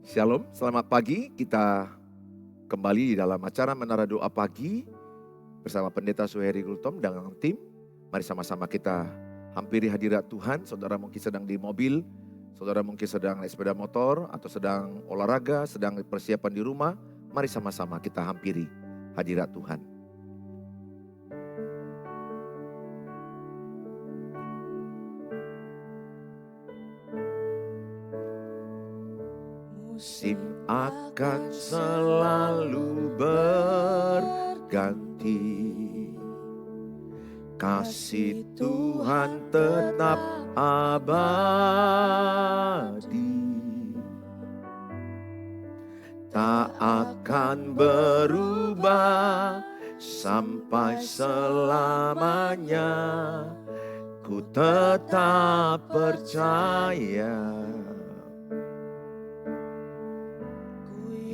Shalom, selamat pagi. Kita kembali di dalam acara Menara Doa Pagi bersama Pendeta Suheri Gultom dan tim. Mari sama-sama kita hampiri hadirat Tuhan. Saudara mungkin sedang di mobil, saudara mungkin sedang naik sepeda motor, atau sedang olahraga, sedang persiapan di rumah. Mari sama-sama kita hampiri hadirat Tuhan. Musim akan selalu berganti, kasih Tuhan tetap abadi, tak akan berubah sampai selamanya. Ku tetap percaya,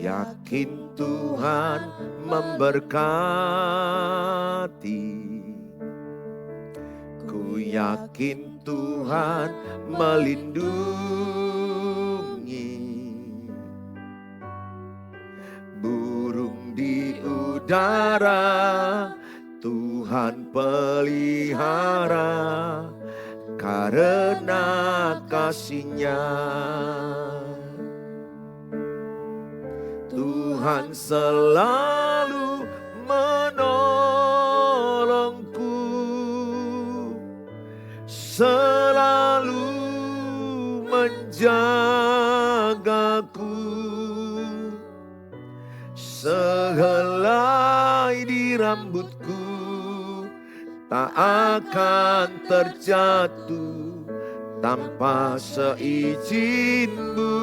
yakin Tuhan memberkati. Ku yakin Tuhan melindungi. Burung di udara Tuhan pelihara, karena kasih-Nya. Tuhan selalu menolongku, selalu menjagaku. Sehelai di rambutku tak akan terjatuh tanpa seizin-Mu.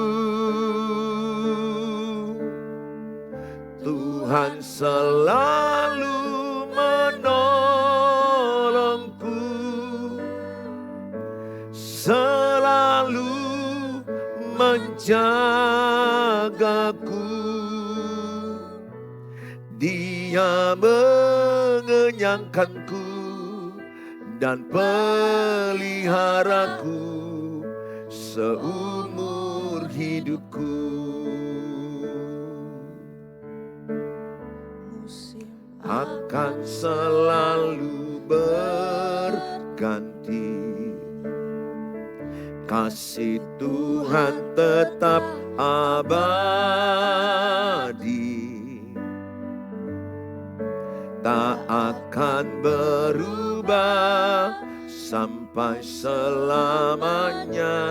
Tuhan selalu menolongku, selalu menjagaku. Dia mengenyangkanku dan peliharaku seumur hidupku. Akan selalu berganti, kasih Tuhan tetap abadi, tak akan berubah sampai selamanya.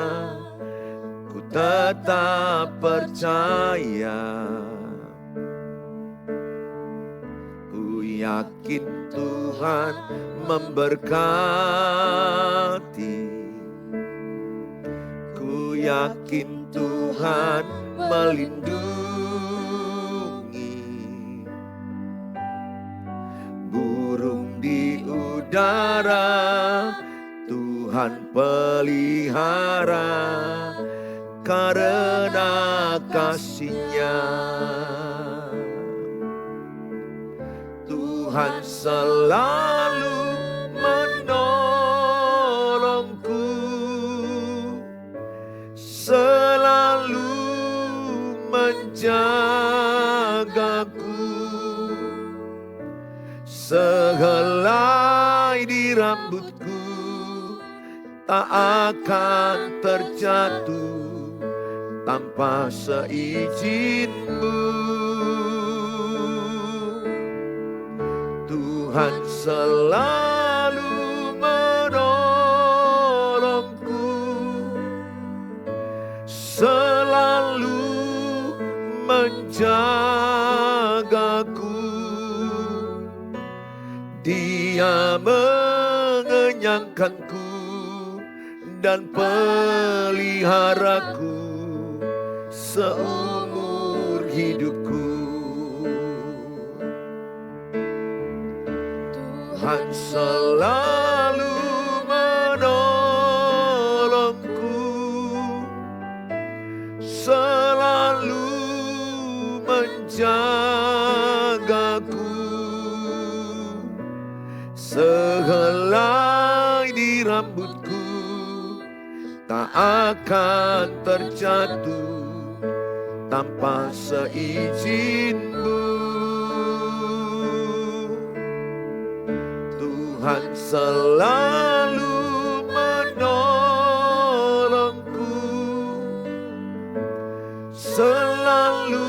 Ku tetap percaya, yakin Tuhan memberkati. Ku yakin Tuhan melindungi. Burung di udara Tuhan pelihara, karena kasih-Nya. Tuhan selalu menolongku, selalu menjagaku. Sehelai di rambutku tak akan terjatuh tanpa seizin-Mu. Tuhan selalu menolongku, selalu menjagaku. Dia mengenyangkanku dan peliharaku seumur hidupku. Tuhan selalu menolongku, selalu menjagaku. Sehelai di rambutku tak akan terjatuh tanpa seizin-Mu. Tuhan selalu menolongku, selalu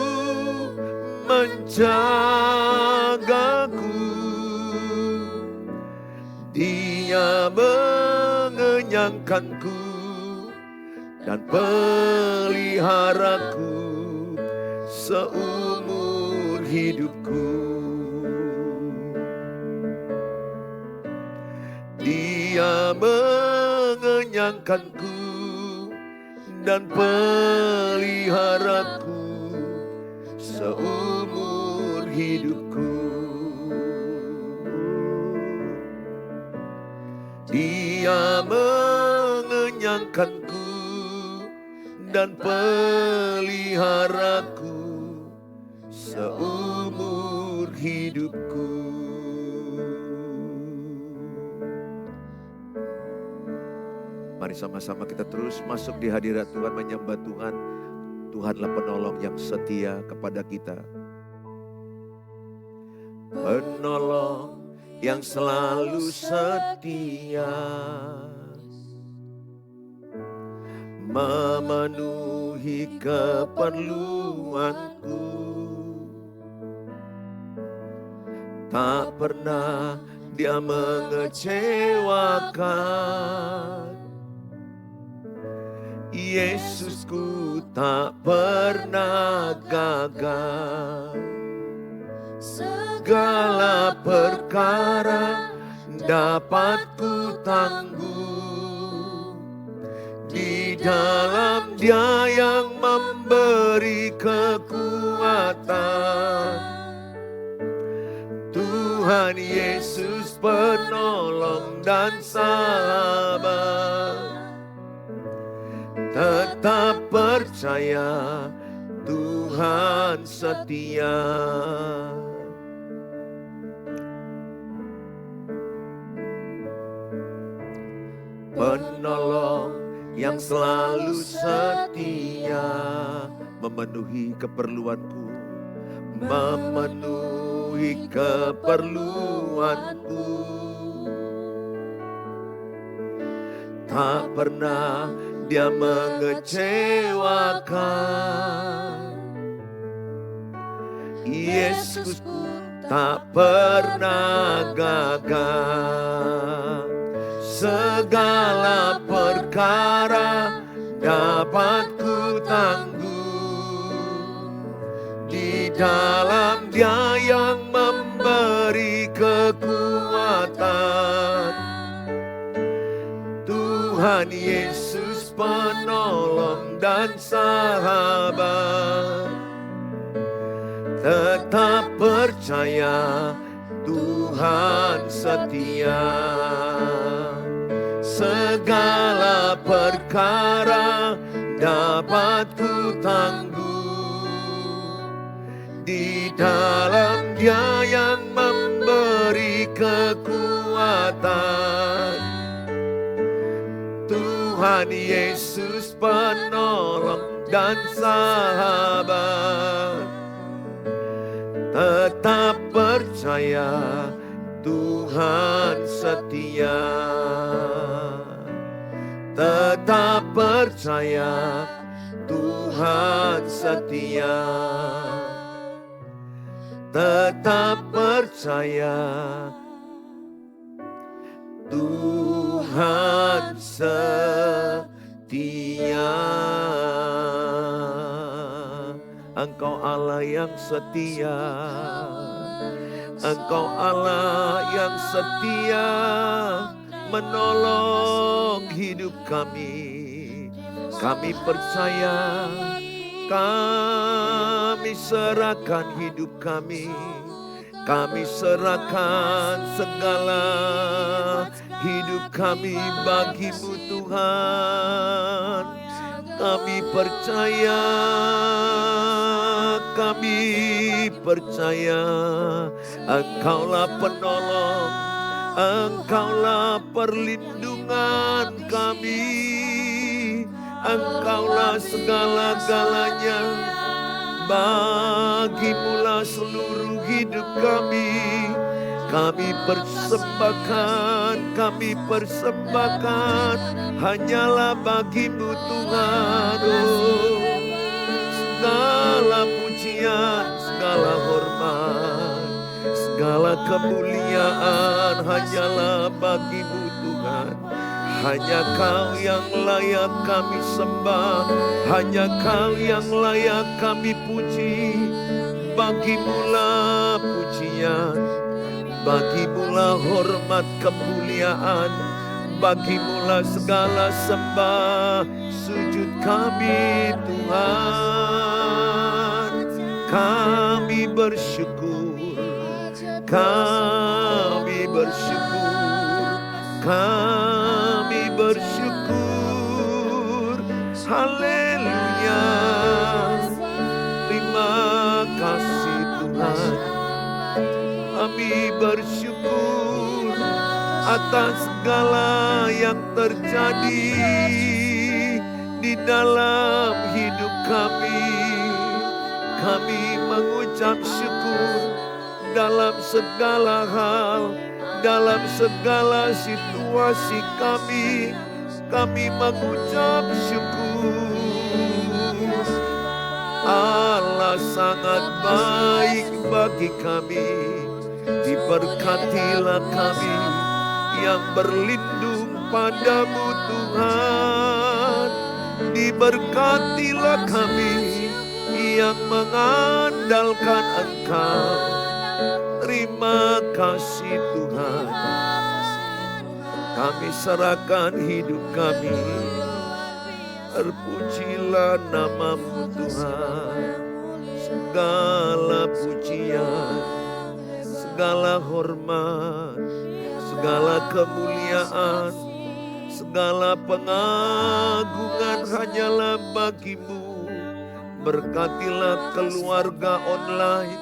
menjagaku. Dia mengenyangkanku dan peliharaku seumur hidupku. Dia mengenyangkanku dan peliharaku seumur hidupku. Dia mengenyangkanku dan peliharaku seumur hidupku. Mari sama-sama kita terus masuk di hadirat Tuhan, menyembah Tuhan. Tuhanlah penolong yang setia kepada kita. Penolong yang selalu setia, memenuhi keperluanku. Tak pernah Dia mengecewakan. Yesusku tak pernah gagal. Segala perkara dapat ku tanggung di dalam Dia yang memberi kekuatan. Tuhan Yesus penolong dan sahabat. Tetap percaya Tuhan setia. Penolong yang selalu setia, memenuhi keperluanku, memenuhi keperluanku. Tak pernah Dia mengecewakan. Yesusku tak pernah gagal. Segala perkara dapat ku tanggung di dalam Dia yang memberi kekuatan. Tuhan Yesus penolong dan sahabat. Tetap percaya Tuhan setia. Segala perkara dapat ku tanggung di dalam Dia yang memberi kekuatan. Tuhan Yesus penolong dan sahabat. Tetap percaya Tuhan setia. Tetap percaya Tuhan setia. Tetap percaya Tuhan setia. Engkau Allah yang setia. Engkau Allah yang setia, menolong hidup kami. Kami percaya, kami serahkan hidup kami. Kami serahkan segala hidup kami bagi-Mu Tuhan. Kami percaya, Engkaulah penolong, Engkaulah perlindungan kami, Engkaulah segala-galanya Bagimulah seluruh hidup kami. Kami persembahkan hanyalah bagimu Tuhan. Oh, segala pujian, segala hormat, segala kemuliaan hanyalah bagimu Tuhan. Hanya Kau yang layak kami sembah, hanya Kau yang layak kami puji. Bagimulah pujian, bagimulah hormat kemuliaan, bagimulah segala sembah sujud kami Tuhan. Kami bersyukur, kami bersyukur, kami bersyukur. Haleluya. Terima kasih Tuhan. Kami bersyukur atas segala yang terjadi di dalam hidup kami. Kami mengucap syukur dalam segala hal, dalam segala situasi kami. Kami mengucap syukur. Allah sangat baik bagi kami. Diberkatilah kami yang berlindung padamu Tuhan. Diberkatilah kami yang mengandalkan Engkau. Terima kasih Tuhan. Kami serahkan hidup kami. Terpujilah namamu Tuhan. Segala pujian, segala hormat, segala kemuliaan, segala pengagungan hanyalah bagimu. Berkatilah keluarga online,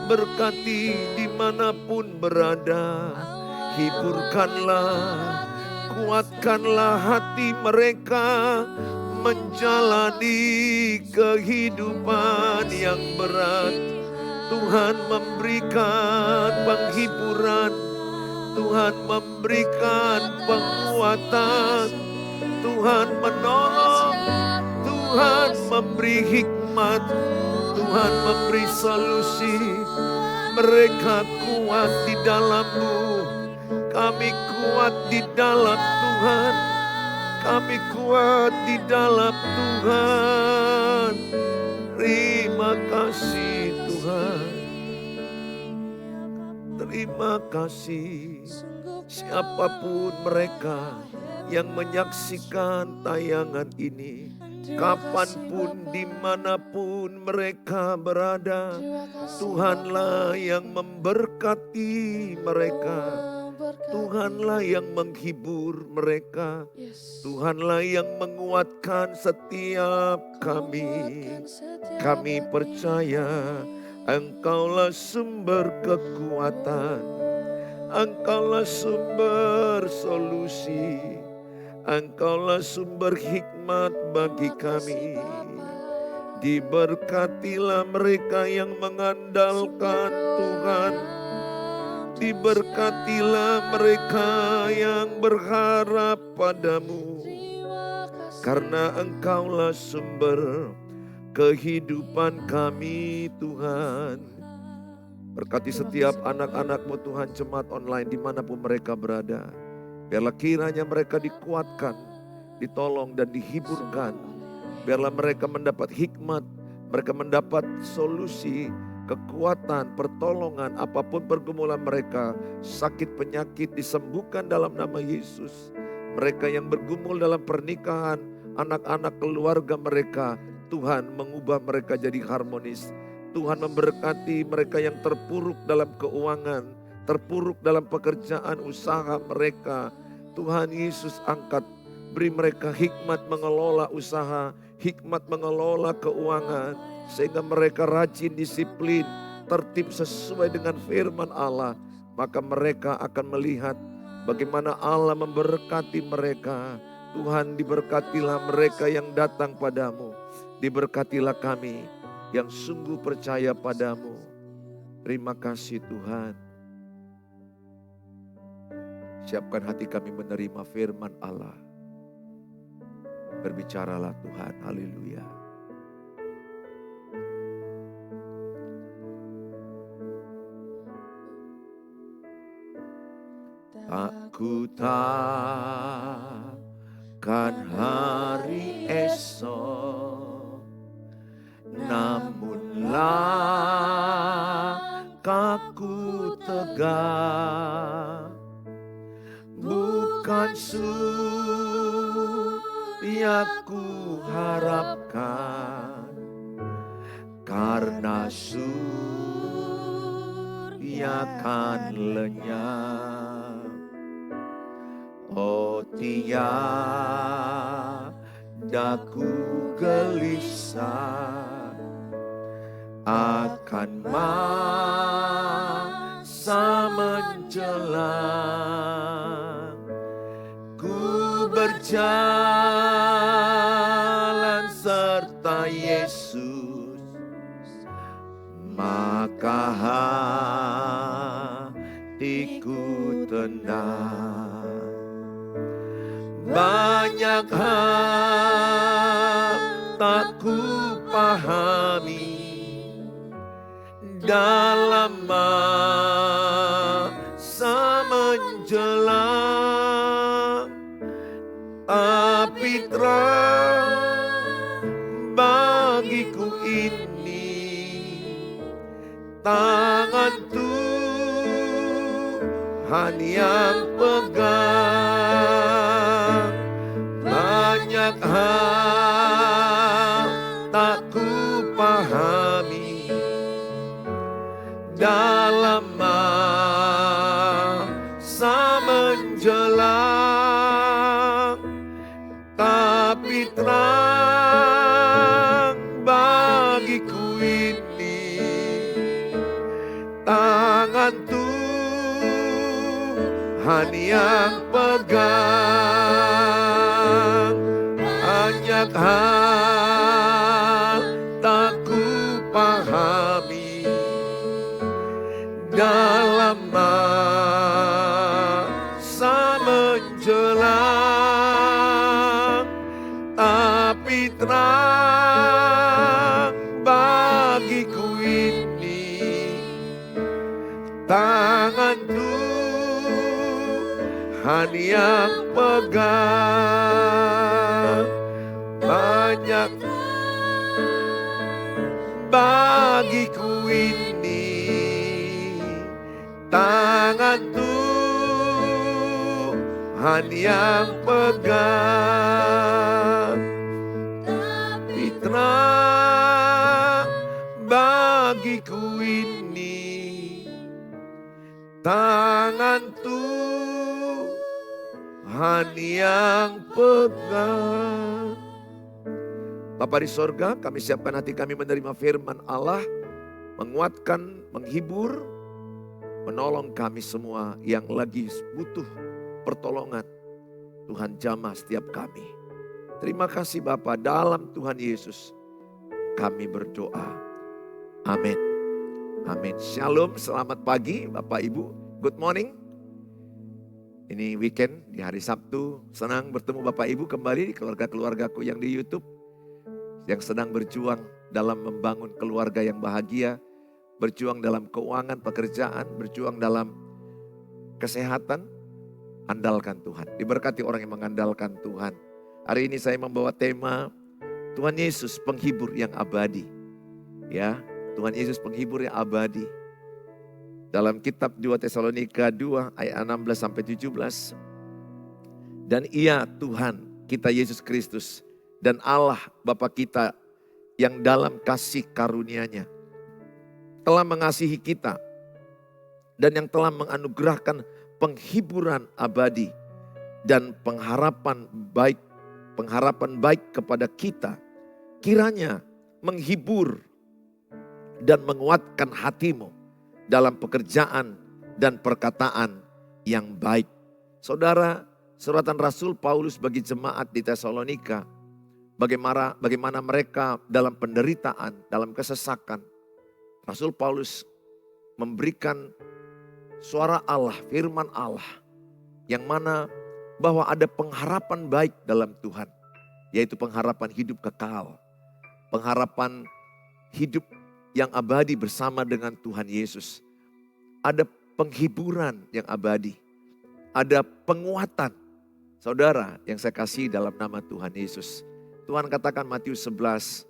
berkati dimanapun berada. Hiburkanlah, kuatkanlah hati mereka menjalani kehidupan yang berat. Tuhan memberikan penghiburan, Tuhan memberikan penguatan, Tuhan menolong, Tuhan memberi hikmat, Tuhan memberi solusi. Mereka kuat di dalam-Mu, kami kuat di dalam Tuhan, kami kuat di dalam Tuhan. Terima kasih Tuhan. Terima kasih. Siapapun mereka yang menyaksikan tayangan ini, kapanpun, dimanapun mereka berada, Tuhanlah yang memberkati mereka. Tuhanlah yang menghibur mereka. Tuhanlah yang menguatkan setiap kami. Kami percaya Engkaulah sumber kekuatan, Engkaulah sumber solusi, Engkaulah sumber hikmat bagi kami. Diberkatilah mereka yang mengandalkan Tuhan. Diberkatilah mereka yang berharap padamu. Karena Engkaulah sumber kehidupan kami Tuhan. Berkati setiap anak-anak-Mu Tuhan, jemaat online dimanapun mereka berada. Biarlah kiranya mereka dikuatkan, ditolong dan dihiburkan. Biarlah mereka mendapat hikmat, mereka mendapat solusi, kekuatan, pertolongan, apapun pergumulan mereka. Sakit penyakit disembuhkan dalam nama Yesus. Mereka yang bergumul dalam pernikahan, anak-anak keluarga mereka, Tuhan mengubah mereka jadi harmonis. Tuhan memberkati mereka yang terpuruk dalam keuangan, terpuruk dalam pekerjaan usaha mereka. Tuhan Yesus angkat, beri mereka hikmat mengelola usaha, hikmat mengelola keuangan, sehingga mereka rajin, disiplin, tertib sesuai dengan firman Allah. Maka mereka akan melihat bagaimana Allah memberkati mereka. Tuhan, diberkatilah mereka yang datang padamu. Diberkatilah kami yang sungguh percaya padamu. Terima kasih Tuhan. Siapkan hati kami menerima firman Allah. Berbicaralah Tuhan, haleluya. Aku takkan hari esok, namun langkahku tegak, bukan surya ku harapkan, karena surya kan lenyap. Oh tiada ku gelisah akan masa menjelang. Ku berjalan serta Yesus, maka hatiku tenang. Banyak hal tak ku pahami dalam masa menjelang, tapi terang bagiku ini tangan Tuhan yang pegang. Banyak hal tak ku pahami dalam masa menjelang, tapi terang bagiku ini tangan Tuhan yang pegang. Banyak hal tak ku pahami dalam masa menjelang, tapi terang bagiku ini tangan Tuhan yang pegang. Banyak bagiku ini tangan Tuhan yang pegang, tapi terang bagiku ini tangan Tuhan yang pegang. Bapa di sorga, kami siapkan hati kami menerima firman Allah, menguatkan, menghibur, menolong kami semua yang lagi butuh pertolongan. Tuhan jamah setiap kami. Terima kasih Bapa, dalam Tuhan Yesus kami berdoa. Amin. Amin. Shalom, selamat pagi Bapak Ibu. Good morning. Ini weekend di hari Sabtu. Senang bertemu Bapak Ibu kembali di keluarga-keluargaku yang di YouTube. Yang sedang berjuang dalam membangun keluarga yang bahagia, berjuang dalam keuangan, pekerjaan, berjuang dalam kesehatan, andalkan Tuhan. Diberkati orang yang mengandalkan Tuhan. Hari ini saya membawa tema Tuhan Yesus penghibur yang abadi. Ya, Tuhan Yesus penghibur yang abadi. Dalam kitab 2 Tesalonika 2 ayat 16 sampai 17. Dan Ia Tuhan kita Yesus Kristus dan Allah Bapa kita yang dalam kasih karunia-Nya telah mengasihi kita dan yang telah menganugerahkan penghiburan abadi dan pengharapan baik kepada kita, kiranya menghibur dan menguatkan hatimu dalam pekerjaan dan perkataan yang baik. Saudara, suratan Rasul Paulus bagi jemaat di Tesalonika bagaimana mereka dalam penderitaan, dalam kesesakan. Rasul Paulus memberikan suara Allah, firman Allah, yang mana bahwa ada pengharapan baik dalam Tuhan, yaitu pengharapan hidup kekal, pengharapan hidup yang abadi bersama dengan Tuhan Yesus. Ada penghiburan yang abadi, ada penguatan. Saudara yang saya kasih dalam nama Tuhan Yesus. Tuhan katakan Matius 11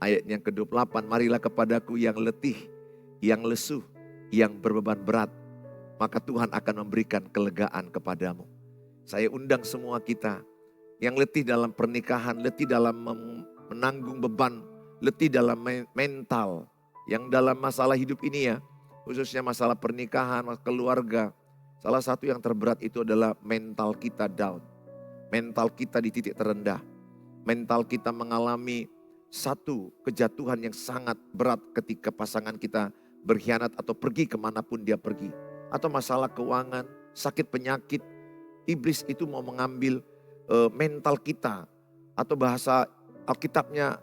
ayat yang ke-28, marilah kepadaku yang letih, yang lesu, yang berbeban berat, maka Tuhan akan memberikan kelegaan kepadamu. Saya undang semua kita yang letih dalam pernikahan, letih dalam menanggung beban, letih dalam mental, yang dalam masalah hidup ini ya, khususnya masalah pernikahan, masalah keluarga. Salah satu yang terberat itu adalah mental kita down, mental kita di titik terendah. Mental kita mengalami satu kejatuhan yang sangat berat ketika pasangan kita berkhianat atau pergi kemanapun dia pergi. Atau masalah keuangan, sakit penyakit. Iblis itu mau mengambil mental kita. Atau bahasa Alkitabnya,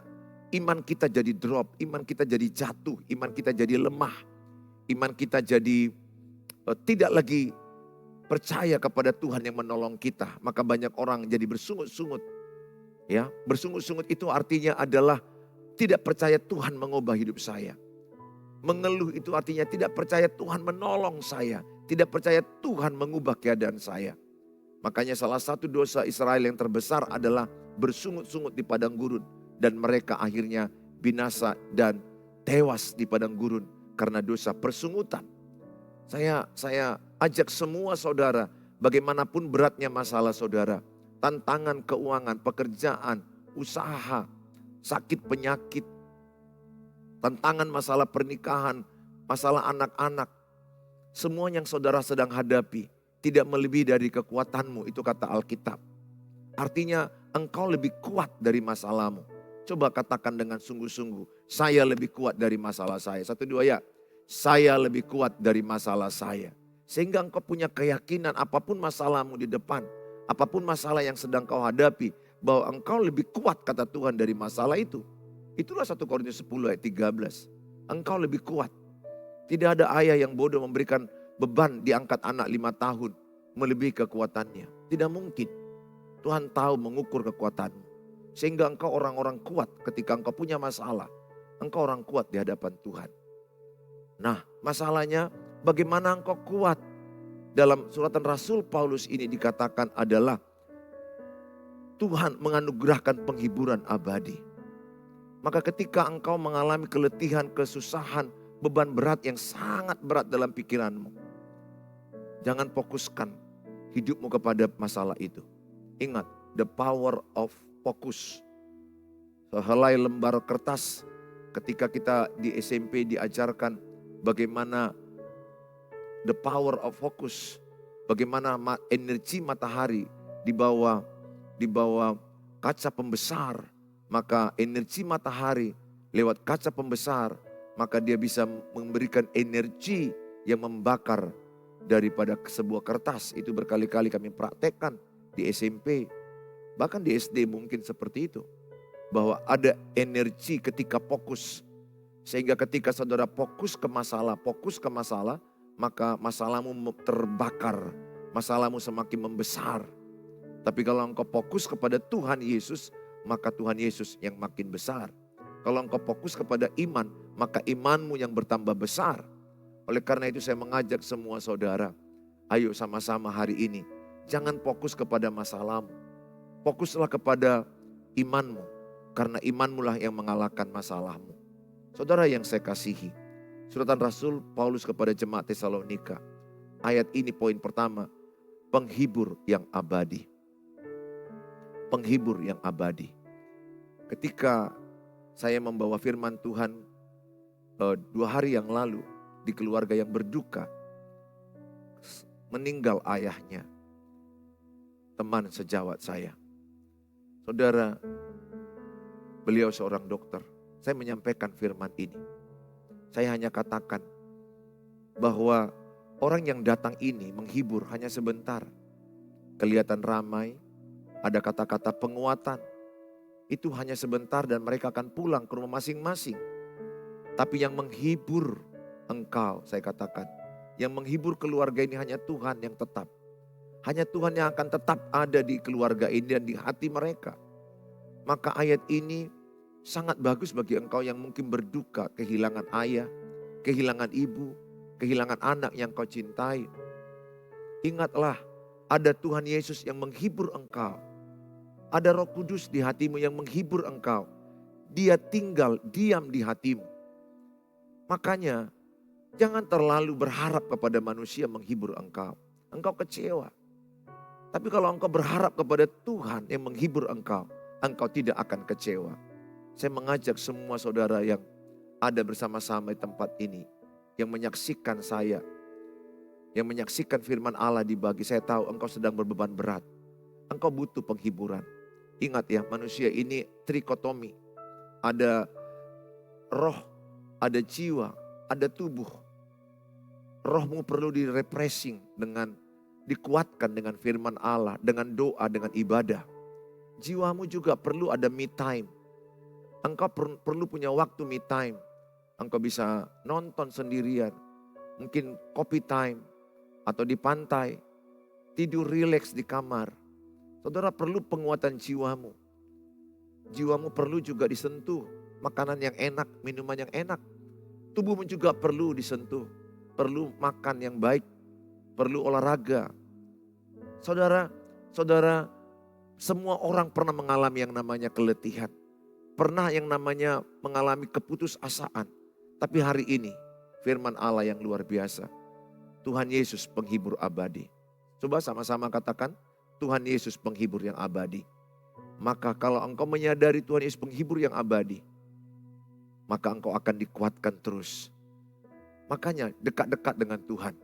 iman kita jadi drop, iman kita jadi jatuh, iman kita jadi lemah. Iman kita jadi tidak lagi percaya kepada Tuhan yang menolong kita. Maka banyak orang jadi bersungut-sungut. Ya, bersungut-sungut itu artinya adalah tidak percaya Tuhan mengubah hidup saya. Mengeluh itu artinya tidak percaya Tuhan menolong saya. Tidak percaya Tuhan mengubah keadaan saya. Makanya salah satu dosa Israel yang terbesar adalah bersungut-sungut di padang gurun. Dan mereka akhirnya binasa dan tewas di padang gurun karena dosa persungutan. Saya ajak semua saudara, bagaimanapun beratnya masalah saudara, tantangan keuangan, pekerjaan, usaha, sakit penyakit, tantangan masalah pernikahan, masalah anak-anak. Semua yang saudara sedang hadapi tidak melebihi dari kekuatanmu, itu kata Alkitab. Artinya engkau lebih kuat dari masalahmu. Coba katakan dengan sungguh-sungguh, saya lebih kuat dari masalah saya. 1, 2 ya, saya lebih kuat dari masalah saya. Sehingga engkau punya keyakinan apapun masalahmu di depan, apapun masalah yang sedang kau hadapi, bahwa engkau lebih kuat kata Tuhan dari masalah itu. Itulah 1 Korintus 10 ayat 13. Engkau lebih kuat. Tidak ada ayah yang bodoh memberikan beban diangkat anak 5 tahun melebihi kekuatannya. Tidak mungkin. Tuhan tahu mengukur kekuatanmu. Sehingga engkau orang-orang kuat ketika engkau punya masalah. Engkau orang kuat di hadapan Tuhan. Nah, masalahnya bagaimana engkau kuat? Dalam suratan Rasul Paulus ini dikatakan adalah Tuhan menganugerahkan penghiburan abadi. Maka ketika engkau mengalami keletihan, kesusahan, beban berat yang sangat berat dalam pikiranmu, jangan fokuskan hidupmu kepada masalah itu. Ingat, the power of focus. Sehelai lembar kertas ketika kita di SMP diajarkan bagaimana the power of focus. Bagaimana energi matahari di bawah kaca pembesar. Maka energi matahari lewat kaca pembesar, maka dia bisa memberikan energi yang membakar daripada sebuah kertas. Itu berkali-kali kami praktekkan di SMP. Bahkan di SD mungkin seperti itu. Bahwa ada energi ketika fokus. Sehingga ketika saudara fokus ke masalah, maka masalahmu terbakar. Masalahmu semakin membesar. Tapi kalau engkau fokus kepada Tuhan Yesus, maka Tuhan Yesus yang makin besar. Kalau engkau fokus kepada iman, maka imanmu yang bertambah besar. Oleh karena itu saya mengajak semua saudara, ayo sama-sama hari ini, jangan fokus kepada masalahmu. Fokuslah kepada imanmu, karena imanmu lah yang mengalahkan masalahmu. Saudara yang saya kasihi, suratan Rasul Paulus kepada jemaat Tesalonika, ayat ini poin pertama, penghibur yang abadi. Penghibur yang abadi. Ketika saya membawa firman Tuhan 2 hari yang lalu di keluarga yang berduka, meninggal ayahnya, teman sejawat saya. Saudara, beliau seorang dokter. Saya menyampaikan firman ini. Saya hanya katakan bahwa orang yang datang ini menghibur hanya sebentar. Kelihatan ramai, ada kata-kata penguatan. itu hanya sebentar dan mereka akan pulang ke rumah masing-masing. Tapi yang menghibur engkau, saya katakan, yang menghibur keluarga ini hanya Tuhan yang tetap. Hanya Tuhan yang akan tetap ada di keluarga ini dan di hati mereka. Maka ayat ini sangat bagus bagi engkau yang mungkin berduka, kehilangan ayah, kehilangan ibu, kehilangan anak yang kau cintai. Ingatlah, ada Tuhan Yesus yang menghibur engkau. Ada Roh Kudus di hatimu yang menghibur engkau. Dia tinggal, diam di hatimu. Makanya, jangan terlalu berharap kepada manusia menghibur engkau. Engkau kecewa. Tapi kalau engkau berharap kepada Tuhan yang menghibur engkau tidak akan kecewa. Saya mengajak semua saudara yang ada bersama-sama di tempat ini, yang menyaksikan saya, yang menyaksikan firman Allah dibagi. Saya tahu engkau sedang berbeban berat. Engkau butuh penghiburan. Ingat ya, manusia ini trikotomi. Ada roh, ada jiwa, ada tubuh. Rohmu perlu direpressing dengan dikuatkan dengan firman Allah, dengan doa, dengan ibadah. Jiwamu juga perlu ada me time. Engkau perlu punya waktu me time. Engkau bisa nonton sendirian, mungkin coffee time, atau di pantai, tidur rileks di kamar. Saudara perlu penguatan jiwamu. Jiwamu perlu juga disentuh, makanan yang enak, minuman yang enak. Tubuhmu juga perlu disentuh, perlu makan yang baik, perlu olahraga. Saudara, semua orang pernah mengalami yang namanya keletihan. Pernah yang namanya mengalami keputusasaan. Tapi hari ini firman Allah yang luar biasa. Tuhan Yesus penghibur abadi. Coba sama-sama katakan, Tuhan Yesus penghibur yang abadi. Maka kalau engkau menyadari Tuhan Yesus penghibur yang abadi, maka engkau akan dikuatkan terus. Makanya dekat-dekat dengan Tuhan.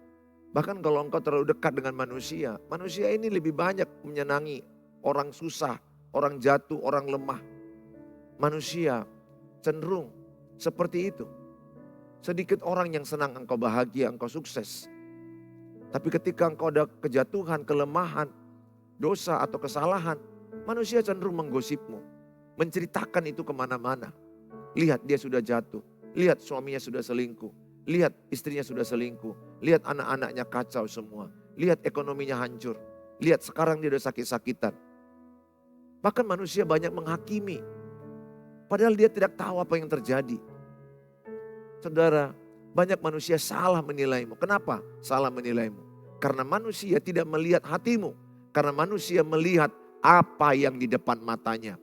Bahkan kalau engkau terlalu dekat dengan manusia, manusia ini lebih banyak menyenangi orang susah, orang jatuh, orang lemah. Manusia cenderung seperti itu. Sedikit orang yang senang engkau bahagia, engkau sukses. Tapi ketika engkau ada kejatuhan, kelemahan, dosa atau kesalahan, manusia cenderung menggosipmu. Menceritakan itu kemana-mana. Lihat dia sudah jatuh. Lihat suaminya sudah selingkuh. Lihat istrinya sudah selingkuh. Lihat anak-anaknya kacau semua. Lihat ekonominya hancur. Lihat sekarang dia sudah sakit-sakitan. Bahkan manusia banyak menghakimi. Padahal dia tidak tahu apa yang terjadi. Saudara, banyak manusia salah menilaimu. Kenapa salah menilaimu? Karena manusia tidak melihat hatimu. Karena manusia melihat apa yang di depan matanya.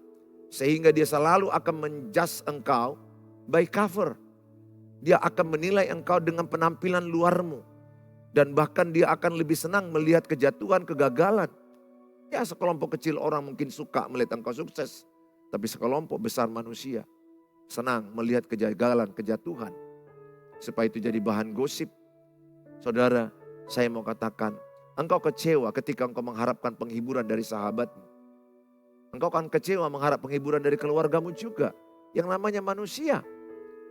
Sehingga dia selalu akan menjudge engkau by cover. Dia akan menilai engkau dengan penampilan luarmu. Dan bahkan dia akan lebih senang melihat kejatuhan, kegagalan. Ya sekelompok kecil orang mungkin suka melihat engkau sukses. Tapi sekelompok besar manusia senang melihat kegagalan, kejatuhan. Supaya itu jadi bahan gosip. Saudara, saya mau katakan, engkau kecewa ketika engkau mengharapkan penghiburan dari sahabatmu. Engkau akan kecewa mengharap penghiburan dari keluargamu juga. Yang namanya manusia.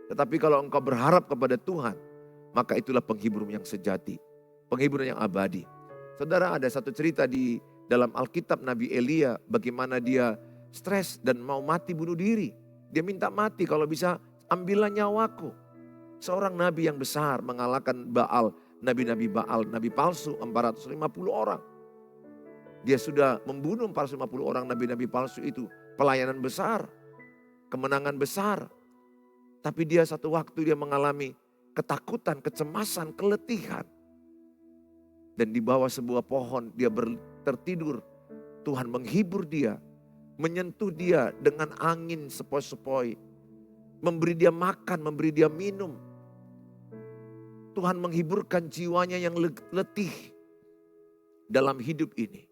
Tetapi kalau engkau berharap kepada Tuhan, maka itulah penghibur yang sejati. Penghibur yang abadi. Saudara, ada satu cerita di dalam Alkitab Nabi Elia. Bagaimana dia stres dan mau mati bunuh diri. Dia minta mati, kalau bisa ambillah nyawaku. Seorang nabi yang besar mengalahkan Baal. Nabi-nabi Baal, nabi palsu 450 orang. Dia sudah membunuh 450 orang nabi-nabi palsu itu. Pelayanan besar, kemenangan besar. Tapi dia satu waktu dia mengalami ketakutan, kecemasan, keletihan. Dan di bawah sebuah pohon dia tertidur. Tuhan menghibur dia, menyentuh dia dengan angin sepoi-sepoi. Memberi dia makan, memberi dia minum. Tuhan menghiburkan jiwanya yang letih dalam hidup ini.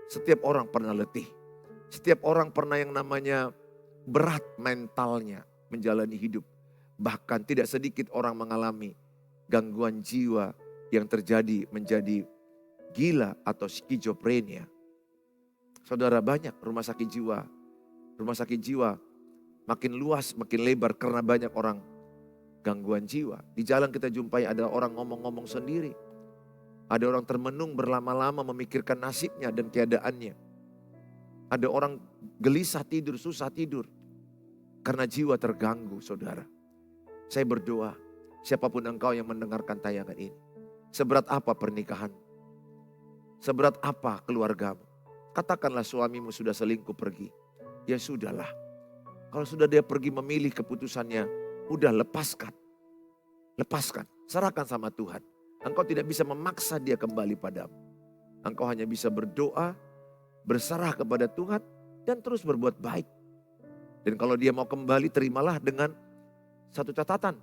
Setiap orang pernah letih. Setiap orang pernah yang namanya berat mentalnya menjalani hidup. Bahkan tidak sedikit orang mengalami gangguan jiwa yang terjadi menjadi gila atau skizofrenia. Saudara, banyak rumah sakit jiwa. Rumah sakit jiwa makin luas, makin lebar karena banyak orang gangguan jiwa. Di jalan kita jumpai ada orang ngomong-ngomong sendiri. Ada orang termenung berlama-lama memikirkan nasibnya dan keadaannya. Ada orang gelisah tidur, susah tidur. Karena jiwa terganggu, saudara. Saya berdoa, siapapun engkau yang mendengarkan tayangan ini. Seberat apa pernikahan? Seberat apa keluargamu? Katakanlah suamimu sudah selingkuh pergi. Ya sudahlah. Kalau sudah dia pergi memilih keputusannya, udah lepaskan. Lepaskan, serahkan sama Tuhan. Engkau tidak bisa memaksa dia kembali padamu. Engkau hanya bisa berdoa, berserah kepada Tuhan, dan terus berbuat baik. Dan kalau dia mau kembali, terimalah dengan satu catatan.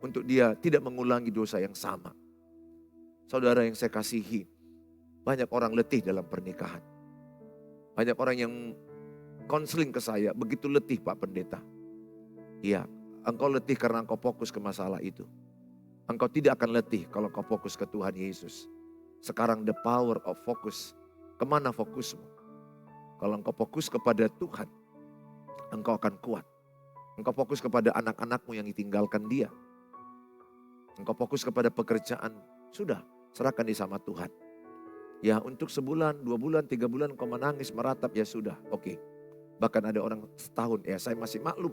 Untuk dia tidak mengulangi dosa yang sama. Saudara yang saya kasihi, banyak orang letih dalam pernikahan. Banyak orang yang konseling ke saya, begitu letih Pak Pendeta. Iya, engkau letih karena engkau fokus ke masalah itu. Engkau tidak akan letih kalau engkau fokus ke Tuhan Yesus. Sekarang the power of focus. Kemana fokusmu? Kalau engkau fokus kepada Tuhan, engkau akan kuat. Engkau fokus kepada anak-anakmu yang ditinggalkan dia. Engkau fokus kepada pekerjaan, sudah serahkan di sama Tuhan. Ya untuk sebulan, 2 bulan, 3 bulan engkau menangis, meratap, ya sudah, oke. Bahkan ada orang setahun, ya saya masih maklum.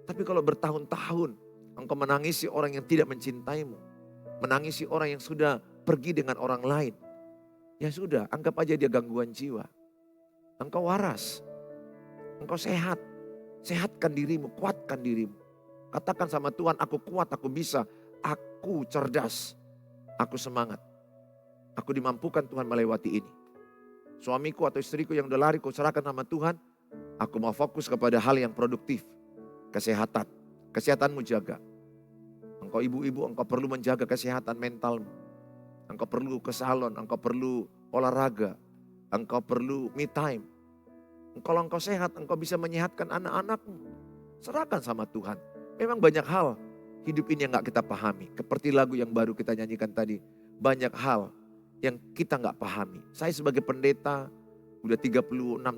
Tapi kalau bertahun-tahun engkau menangisi orang yang tidak mencintaimu. Menangisi orang yang sudah pergi dengan orang lain. Ya sudah, anggap aja dia gangguan jiwa. Engkau waras, engkau sehat. Sehatkan dirimu, kuatkan dirimu. Katakan sama Tuhan, aku kuat, aku bisa. Aku cerdas, aku semangat. Aku dimampukan Tuhan melewati ini. Suamiku atau istriku yang udah lari, ku serahkan sama Tuhan. Aku mau fokus kepada hal yang produktif. Kesehatan, kesehatanmu jaga. Engkau ibu-ibu, engkau perlu menjaga kesehatan mentalmu. Engkau perlu ke salon, engkau perlu olahraga. Engkau perlu me time. Kalau engkau sehat, engkau bisa menyehatkan anak-anakmu. Serahkan sama Tuhan. Memang banyak hal hidup ini yang gak kita pahami. Seperti lagu yang baru kita nyanyikan tadi. Banyak hal yang kita gak pahami. Saya sebagai pendeta, udah 36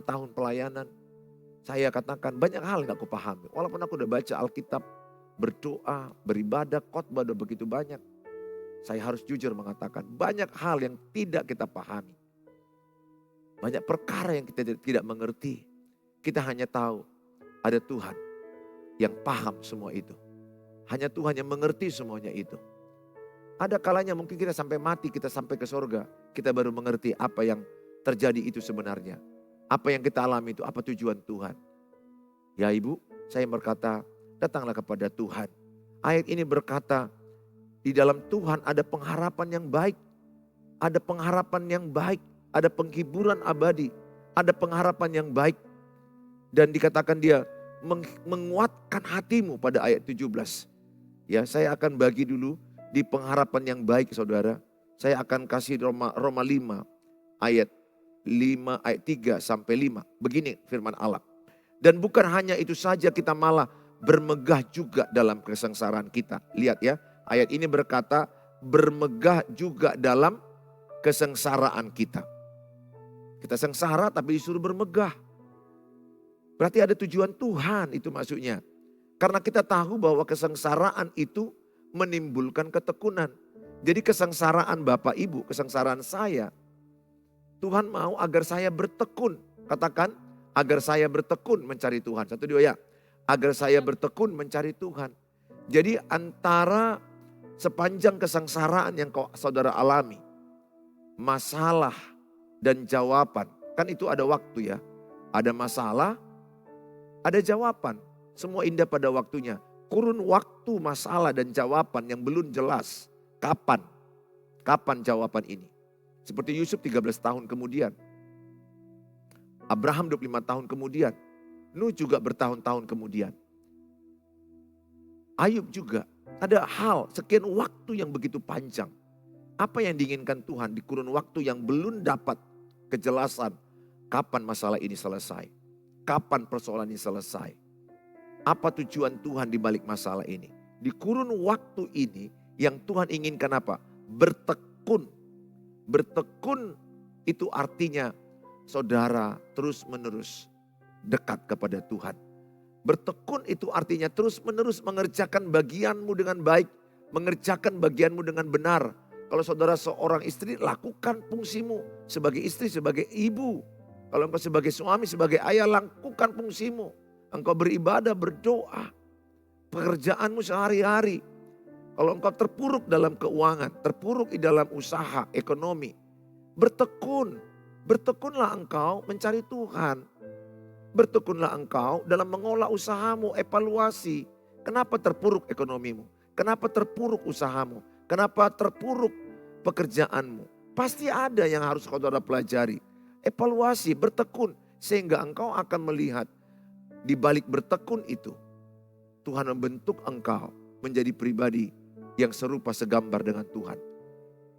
tahun pelayanan. Saya katakan banyak hal yang gak aku pahami. Walaupun aku udah baca Alkitab, berdoa, beribadah, khotbah udah begitu banyak. Saya harus jujur mengatakan banyak hal yang tidak kita pahami. Banyak perkara yang kita tidak mengerti. Kita hanya tahu ada Tuhan yang paham semua itu. Hanya Tuhan yang mengerti semuanya itu. Ada kalanya mungkin kita sampai mati, kita sampai ke sorga. Kita baru mengerti apa yang terjadi itu sebenarnya. Apa yang kita alami itu, apa tujuan Tuhan. Ya ibu, saya berkata, datanglah kepada Tuhan. Ayat ini berkata, di dalam Tuhan ada pengharapan yang baik. Ada pengharapan yang baik. Ada penghiburan abadi. Ada pengharapan yang baik. Dan dikatakan dia menguatkan hatimu pada ayat 17. Ya, saya akan bagi dulu di pengharapan yang baik saudara. Saya akan kasih Roma 5 ayat 3 sampai 5. Begini firman Allah. Dan bukan hanya itu saja, kita malah bermegah juga dalam kesengsaraan kita. Lihat ya, ayat ini berkata bermegah juga dalam kesengsaraan kita. Kita sengsara tapi disuruh bermegah. Berarti ada tujuan Tuhan, itu maksudnya. Karena kita tahu bahwa kesengsaraan itu menimbulkan ketekunan. Jadi kesengsaraan Bapak Ibu, kesengsaraan saya, Tuhan mau agar saya bertekun. Katakan, agar saya bertekun mencari Tuhan. 1, 2 ya. Agar saya bertekun mencari Tuhan. Jadi antara sepanjang kesengsaraan yang saudara alami, masalah dan jawaban. Kan itu ada waktu ya. Ada masalah, ada jawaban. Semua indah pada waktunya. Kurun waktu masalah dan jawaban yang belum jelas. Kapan? Kapan jawaban ini? Seperti Yusuf 13 tahun kemudian. Abraham 25 tahun kemudian. Nuh juga bertahun-tahun kemudian. Ayub juga. Ada hal sekian waktu yang begitu panjang. Apa yang diinginkan Tuhan di kurun waktu yang belum dapat kejelasan. Kapan masalah ini selesai? Kapan persoalan ini selesai? Apa tujuan Tuhan di balik masalah ini? Di kurun waktu ini yang Tuhan inginkan apa? Bertekun. Bertekun itu artinya saudara terus menerus dekat kepada Tuhan. Bertekun itu artinya terus menerus mengerjakan bagianmu dengan baik. Mengerjakan bagianmu dengan benar. Kalau saudara seorang istri, lakukan fungsimu sebagai istri, sebagai ibu. Kalau engkau sebagai suami, sebagai ayah, lakukan fungsimu. Engkau beribadah, berdoa. Pekerjaanmu sehari-hari. Kalau engkau terpuruk dalam keuangan, terpuruk di dalam usaha, ekonomi. Bertekun. Bertekunlah engkau mencari Tuhan. Bertekunlah engkau dalam mengolah usahamu, evaluasi. Kenapa terpuruk ekonomimu? Kenapa terpuruk usahamu? Kenapa terpuruk pekerjaanmu? Pasti ada yang harus saudara pelajari. Evaluasi, bertekun. Sehingga engkau akan melihat di balik bertekun itu. Tuhan membentuk engkau menjadi pribadi yang serupa segambar dengan Tuhan.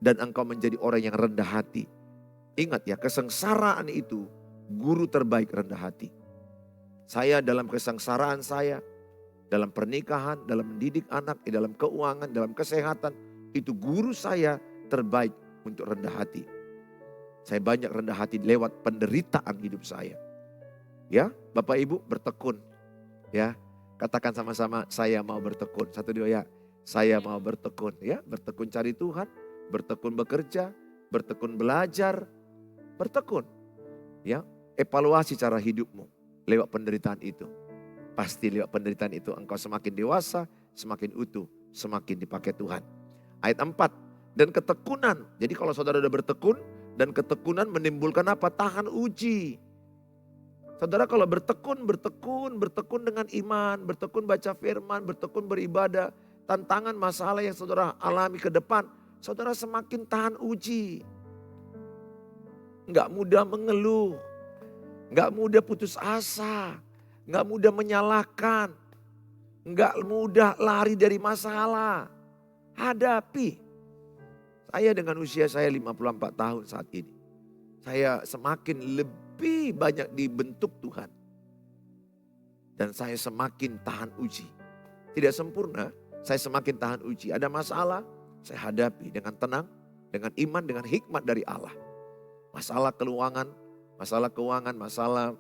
Dan engkau menjadi orang yang rendah hati. Ingat ya, kesengsaraan itu guru terbaik rendah hati. Saya dalam kesengsaraan saya, dalam pernikahan, dalam mendidik anak, dalam keuangan, dalam kesehatan, itu guru saya terbaik untuk rendah hati. Saya banyak rendah hati lewat penderitaan hidup saya. Ya, Bapak Ibu bertekun. Ya, katakan sama-sama, saya mau bertekun. Satu dua ya, saya mau bertekun. Ya, bertekun cari Tuhan, bertekun bekerja, bertekun belajar, bertekun. Ya, evaluasi cara hidupmu lewat penderitaan itu. Pasti lewat penderitaan itu engkau semakin dewasa, semakin utuh, semakin dipakai Tuhan. Ayat 4, dan ketekunan. Jadi kalau saudara sudah bertekun, dan ketekunan menimbulkan apa? Tahan uji. Saudara kalau bertekun dengan iman, bertekun baca firman, bertekun beribadah, tantangan masalah yang saudara alami ke depan, saudara semakin tahan uji. Enggak mudah mengeluh, enggak mudah putus asa, enggak mudah menyalahkan, enggak mudah lari dari masalah. Hadapi. Saya dengan usia saya 54 tahun saat ini, saya semakin lebih banyak dibentuk Tuhan. Dan saya semakin tahan uji. Tidak sempurna, saya semakin tahan uji. Ada masalah, saya hadapi dengan tenang, dengan iman, dengan hikmat dari Allah. Masalah keuangan, masalah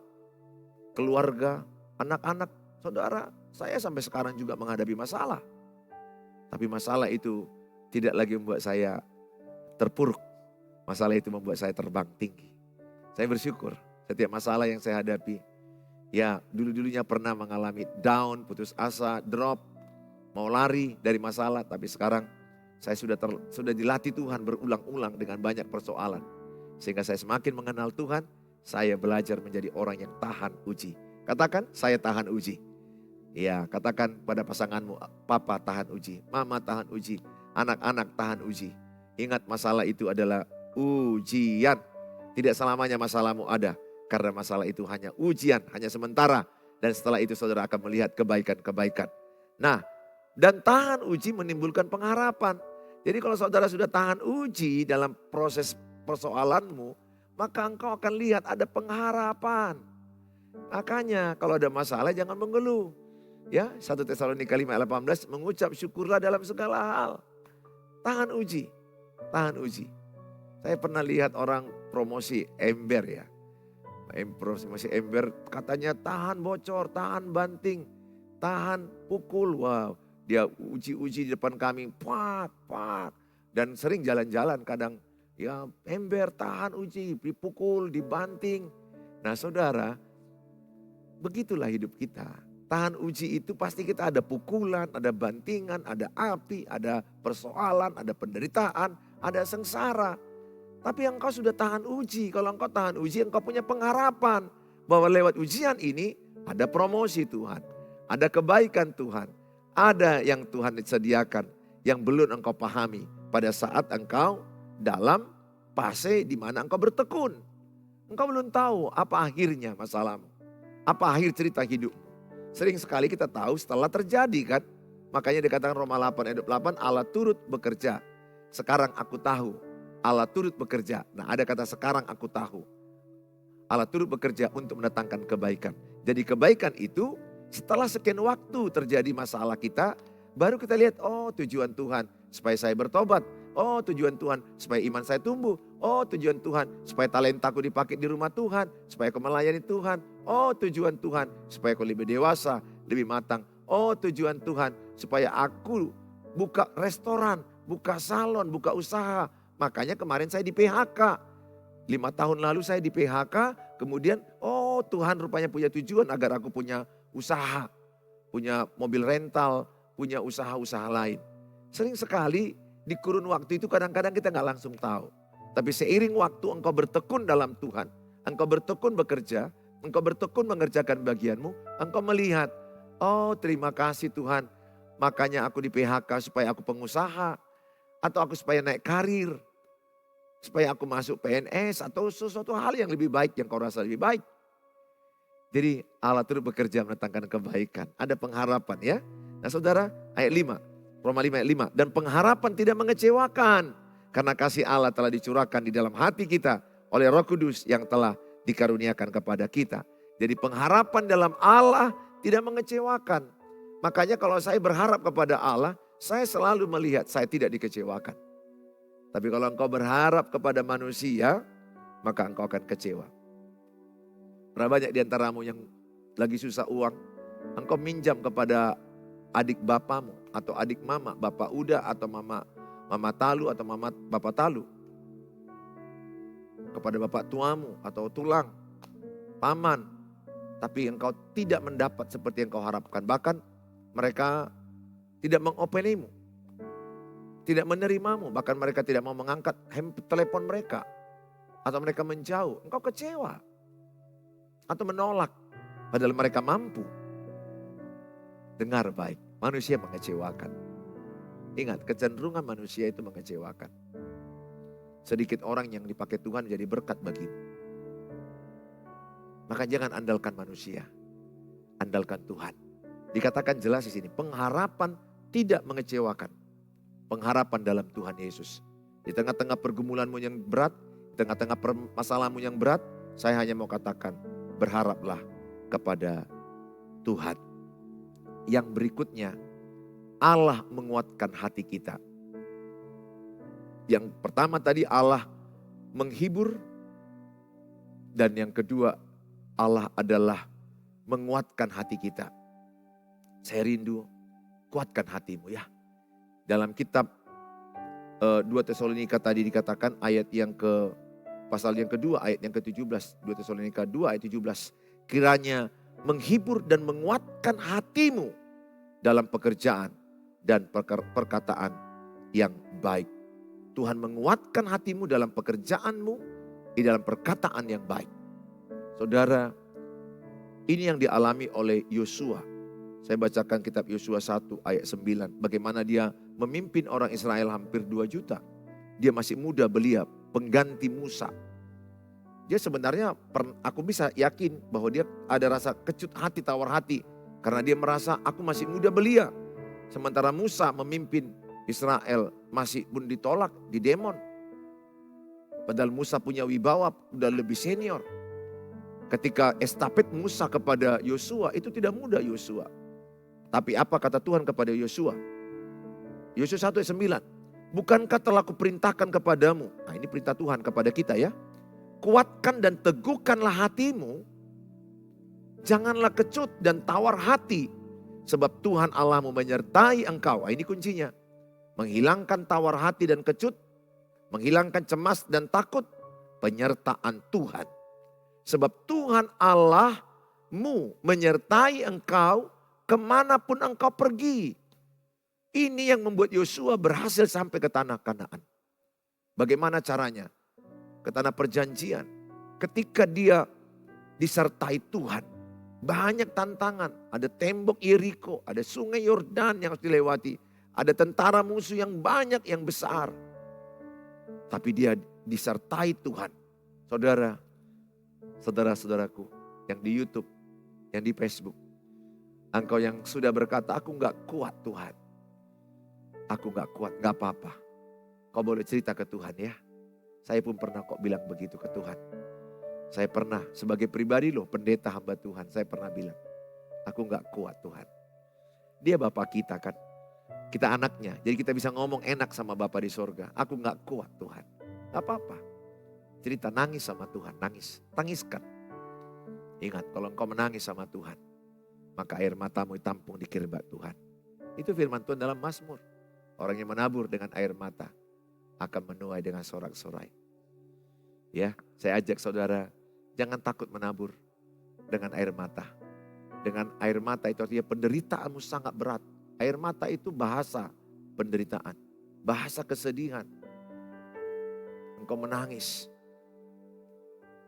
keluarga, anak-anak, saudara, saya sampai sekarang juga menghadapi masalah. Tapi masalah itu tidak lagi membuat saya terpuruk. Masalah itu membuat saya terbang tinggi. Saya bersyukur setiap masalah yang saya hadapi. Ya, dulu-dulunya pernah mengalami down, putus asa, drop, mau lari dari masalah. Tapi sekarang saya sudah dilatih Tuhan berulang-ulang dengan banyak persoalan. Sehingga saya semakin mengenal Tuhan, saya belajar menjadi orang yang tahan uji. Katakan, saya tahan uji. Ya, katakan pada pasanganmu, papa tahan uji, mama tahan uji, anak-anak tahan uji. Ingat masalah itu adalah ujian. Tidak selamanya masalahmu ada. Karena masalah itu hanya ujian, hanya sementara. Dan setelah itu saudara akan melihat kebaikan-kebaikan. Nah, dan tahan uji menimbulkan pengharapan. Jadi kalau saudara sudah tahan uji dalam proses persoalanmu, maka engkau akan lihat ada pengharapan. Makanya kalau ada masalah jangan mengeluh. Ya, 1 Tesalonika 5 ayat 18 mengucap syukurlah dalam segala hal. Tahan uji, tahan uji. Saya pernah lihat orang promosi ember ya. Promosi ember katanya tahan bocor, tahan banting, tahan pukul. Wow, dia uji-uji di depan kami, pak. Dan sering jalan-jalan kadang ya ember tahan uji, dipukul, dibanting. Nah saudara, begitulah hidup kita. Tahan uji itu pasti kita ada pukulan, ada bantingan, ada api, ada persoalan, ada penderitaan, ada sengsara. Tapi engkau sudah tahan uji. Kalau engkau tahan uji, engkau punya pengharapan. Bahwa lewat ujian ini ada promosi Tuhan. Ada kebaikan Tuhan. Ada yang Tuhan sediakan yang belum engkau pahami. Pada saat engkau dalam fase di mana engkau bertekun. Engkau belum tahu apa akhirnya masalahmu. Apa akhir cerita hidupmu. Sering sekali kita tahu setelah terjadi kan. Makanya dikatakan Roma 8 ayat 28, Allah turut bekerja. Sekarang aku tahu, Allah turut bekerja. Nah ada kata sekarang aku tahu. Allah turut bekerja untuk mendatangkan kebaikan. Jadi kebaikan itu setelah sekian waktu terjadi masalah kita, baru kita lihat, oh tujuan Tuhan supaya saya bertobat. Oh tujuan Tuhan supaya iman saya tumbuh. Oh tujuan Tuhan supaya talentaku dipakai di rumah Tuhan. Supaya aku melayani Tuhan. Oh tujuan Tuhan supaya aku lebih dewasa, lebih matang. Oh tujuan Tuhan supaya aku buka restoran, buka salon, buka usaha. Makanya kemarin saya di PHK. 5 tahun lalu saya di PHK Kemudian, oh Tuhan rupanya punya tujuan agar aku punya usaha, punya mobil rental, punya usaha-usaha lain. Sering sekali di kurun waktu itu kadang-kadang kita nggak langsung tahu. Tapi seiring waktu engkau bertekun dalam Tuhan, engkau bertekun bekerja, engkau bertekun mengerjakan bagianmu, engkau melihat, oh terima kasih Tuhan, makanya aku di PHK supaya aku pengusaha, atau aku supaya naik karir, supaya aku masuk PNS atau sesuatu hal yang lebih baik yang kau rasa lebih baik. Jadi Allah turut bekerja mendatangkan kebaikan. Ada pengharapan ya. Nah saudara ayat 5. Roma 5 ayat 5. Dan pengharapan tidak mengecewakan. Karena kasih Allah telah dicurahkan di dalam hati kita oleh Roh Kudus yang telah dikaruniakan kepada kita. Jadi pengharapan dalam Allah tidak mengecewakan. Makanya kalau saya berharap kepada Allah, saya selalu melihat saya tidak dikecewakan. Tapi kalau engkau berharap kepada manusia, maka engkau akan kecewa. Berapa banyak di antaramu yang lagi susah uang, engkau minjam kepada adik bapamu atau adik mama, bapak Uda atau mama Talu atau mama bapak Talu. Kepada bapak tuamu atau tulang, paman. Tapi engkau tidak mendapat seperti yang kau harapkan. Bahkan mereka tidak mengopenimu. Tidak menerimamu, bahkan mereka tidak mau mengangkat telepon mereka. Atau mereka menjauh, engkau kecewa. Atau menolak, padahal mereka mampu. Dengar baik, manusia mengecewakan. Ingat, kecenderungan manusia itu mengecewakan. Sedikit orang yang dipakai Tuhan jadi berkat bagimu. Maka jangan andalkan manusia, andalkan Tuhan. Dikatakan jelas di sini, pengharapan tidak mengecewakan. Pengharapan dalam Tuhan Yesus. Di tengah-tengah pergumulanmu yang berat, di tengah-tengah masalahmu yang berat, saya hanya mau katakan, berharaplah kepada Tuhan. Yang berikutnya, Allah menguatkan hati kita. Yang pertama tadi Allah menghibur, dan yang kedua Allah adalah menguatkan hati kita. Saya rindu, kuatkan hatimu ya. Dalam kitab 2 Tesalonika tadi dikatakan ayat yang pasal yang kedua ayat yang ke-17. 2 Tesalonika 2 ayat 17. Kiranya menghibur dan menguatkan hatimu dalam pekerjaan dan perkataan yang baik. Tuhan menguatkan hatimu dalam pekerjaanmu, di dalam perkataan yang baik. Saudara, ini yang dialami oleh Yosua. Saya bacakan kitab Yosua 1 ayat 9. Bagaimana dia memimpin orang Israel hampir 2 juta. Dia masih muda belia, pengganti Musa. Dia sebenarnya, aku bisa yakin bahwa dia ada rasa kecut hati, tawar hati. Karena dia merasa aku masih muda belia. Sementara Musa memimpin Israel masih pun ditolak, didemon. Padahal Musa punya wibawa, udah lebih senior. Ketika estafet Musa kepada Yosua, itu tidak mudah Yosua. Tapi apa kata Tuhan kepada Yosua? Yosua 1 ayat 9. Bukankah telah kuperintahkan kepadamu? Nah ini perintah Tuhan kepada kita ya. Kuatkan dan teguhkanlah hatimu. Janganlah kecut dan tawar hati. Sebab Tuhan Allahmu menyertai engkau. Nah, ini kuncinya. Menghilangkan tawar hati dan kecut. Menghilangkan cemas dan takut. Penyertaan Tuhan. Sebab Tuhan Allahmu menyertai engkau kemanapun engkau pergi. Ini yang membuat Yosua berhasil sampai ke tanah Kanaan. Bagaimana caranya? Ke tanah perjanjian. Ketika dia disertai Tuhan. Banyak tantangan. Ada tembok Yeriko. Ada sungai Yordan yang harus dilewati. Ada tentara musuh yang banyak, yang besar. Tapi dia disertai Tuhan. Saudara-saudaraku yang di YouTube, yang di Facebook. Engkau yang sudah berkata, aku gak kuat Tuhan. Aku gak kuat, gak apa-apa. Kau boleh cerita ke Tuhan ya. Saya pun pernah kok bilang begitu ke Tuhan. Saya pernah sebagai pribadi loh, pendeta hamba Tuhan. Saya pernah bilang, aku gak kuat Tuhan. Dia Bapak kita kan. Kita anaknya, jadi kita bisa ngomong enak sama Bapak di sorga. Aku gak kuat Tuhan. Gak apa-apa. Cerita nangis sama Tuhan, nangis. Tangiskan. Ingat kalau engkau menangis sama Tuhan. Maka air matamu ditampung di kirbat Tuhan. Itu firman Tuhan dalam Mazmur. Orang yang menabur dengan air mata akan menuai dengan sorak-sorai. Ya, saya ajak saudara, Jangan takut menabur dengan air mata. Dengan air mata itu artinya penderitaanmu sangat berat. Air mata itu bahasa penderitaan, bahasa kesedihan. Engkau menangis.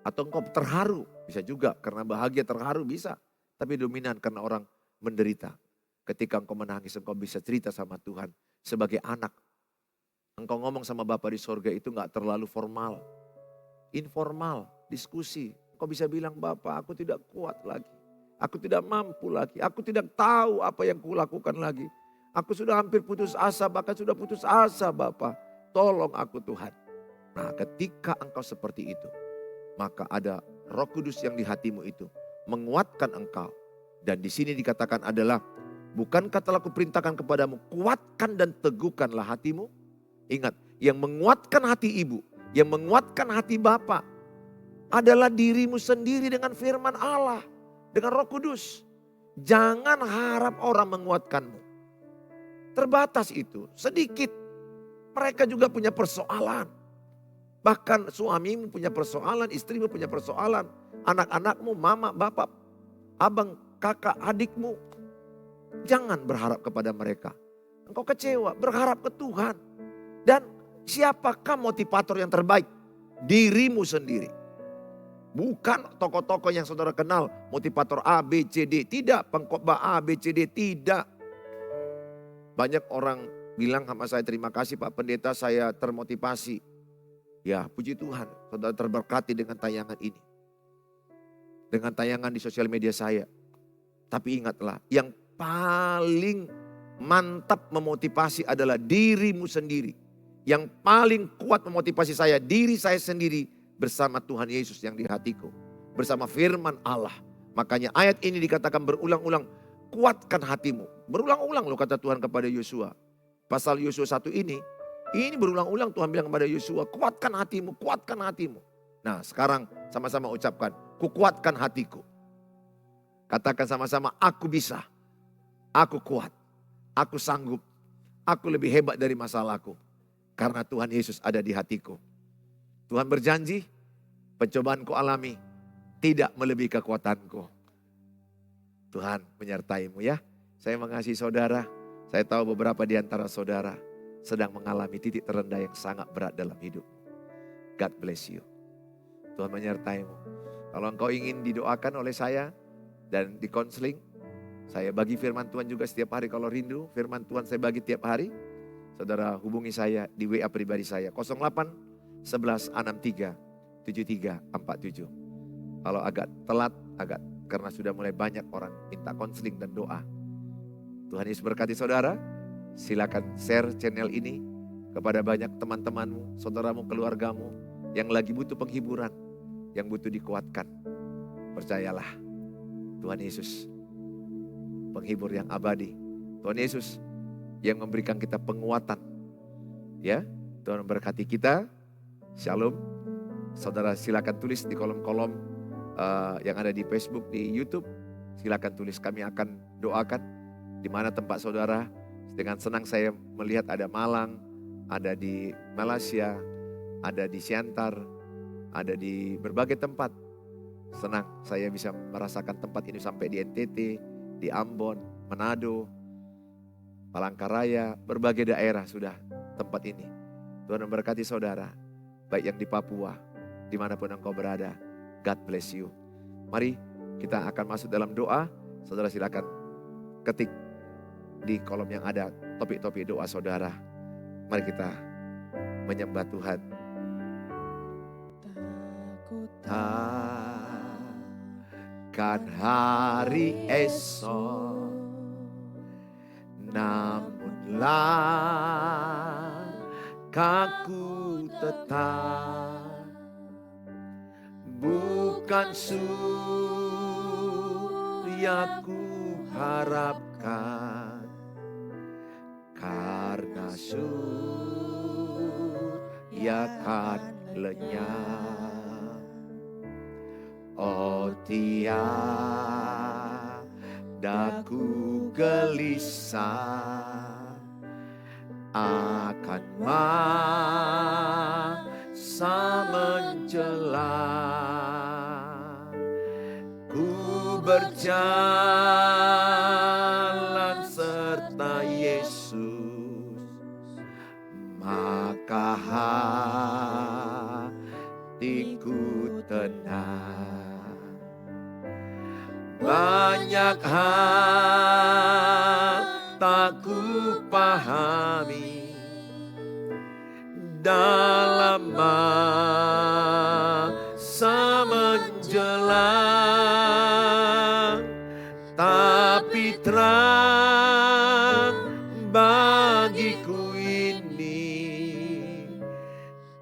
Atau engkau terharu, bisa juga karena bahagia terharu bisa. Tapi dominan karena orang menderita. Ketika engkau menangis, engkau bisa cerita sama Tuhan sebagai anak. Engkau ngomong sama Bapa di sorga itu gak terlalu formal. Informal, diskusi. Engkau bisa bilang, Bapa aku tidak kuat lagi. Aku tidak mampu lagi. Aku tidak tahu apa yang kulakukan lagi. Aku sudah hampir putus asa, bahkan sudah putus asa Bapa. Tolong aku Tuhan. Nah ketika engkau seperti itu, maka ada Roh Kudus yang di hatimu itu menguatkan engkau. Dan di sini dikatakan adalah, bukankah telah kuperintahkan kepadamu, kuatkan dan teguhkanlah hatimu. Ingat, yang menguatkan hati ibu, yang menguatkan hati Bapa adalah dirimu sendiri dengan firman Allah, dengan Roh Kudus. Jangan harap orang menguatkanmu. Terbatas itu, sedikit. Mereka juga punya persoalan. Bahkan suamimu punya persoalan, istrimu punya persoalan. Anak-anakmu, mama, bapak, abang, kakak, adikmu. Jangan berharap kepada mereka. Engkau kecewa, berharap ke Tuhan. Dan siapakah motivator yang terbaik? Dirimu sendiri. Bukan tokoh-tokoh yang saudara kenal, motivator A, B, C, D. Tidak, pengkhotbah A, B, C, D, tidak. Banyak orang bilang sama saya, terima kasih Pak Pendeta, saya termotivasi. Ya puji Tuhan, saudara terberkati dengan tayangan ini. Dengan tayangan di sosial media saya. Tapi ingatlah, yang paling mantap memotivasi adalah dirimu sendiri. Yang paling kuat memotivasi saya, diri saya sendiri bersama Tuhan Yesus yang di hatiku. Bersama firman Allah. Makanya ayat ini dikatakan berulang-ulang, kuatkan hatimu. Berulang-ulang loh kata Tuhan kepada Yosua. Pasal Yosua 1 ini berulang-ulang Tuhan bilang kepada Yosua, kuatkan hatimu, kuatkan hatimu. Nah sekarang sama-sama ucapkan, kukuatkan hatiku. Katakan sama-sama, aku bisa, aku kuat, aku sanggup, aku lebih hebat dari masalahku. Karena Tuhan Yesus ada di hatiku. Tuhan berjanji, pencobaan ku alami tidak melebihi kekuatanku. Tuhan menyertaimu ya. Saya mengasihi saudara. Saya tahu beberapa di antara saudara sedang mengalami titik terendah yang sangat berat dalam hidup. God bless you. Tuhan menyertaimu. Kalau engkau ingin didoakan oleh saya dan dikonseling, saya bagi firman Tuhan juga setiap hari. Kalau rindu firman Tuhan saya bagi tiap hari. Saudara hubungi saya di WA pribadi saya 08 11 63 73 47. Kalau agak telat, karena sudah mulai banyak orang minta konseling dan doa. Tuhan Yesus berkati saudara. Silakan share channel ini kepada banyak teman-temanmu, saudaramu, keluargamu yang lagi butuh penghiburan, yang butuh dikuatkan. Percayalah, Tuhan Yesus penghibur yang abadi. Tuhan Yesus yang memberikan kita penguatan. Ya, Tuhan memberkati kita. Shalom. Saudara silakan tulis di kolom-kolom yang ada di Facebook, di YouTube. Silakan tulis, kami akan doakan di mana tempat saudara. Dengan senang saya melihat ada Malang, ada di Malaysia, ada di Siantar, ada di berbagai tempat. Senang saya bisa merasakan tempat ini sampai di NTT, di Ambon, Manado, Palangkaraya, berbagai daerah sudah tempat ini. Tuhan memberkati saudara, baik yang di Papua, dimanapun engkau berada. God bless you. Mari kita akan masuk dalam doa. Saudara silakan ketik di kolom yang ada topik-topik doa saudara. Mari kita menyembah Tuhan. Takkan hari esok, namunlah kaku tetap, bukan surya ku harapkan, karena surya kan lenyap. Oh tiada ku gelisah akan masa menjelang, berjalan serta Yesus, maka hatiku tenang. Banyak hal tak ku pahami dalam masa menjelang, tapi terang bagiku ini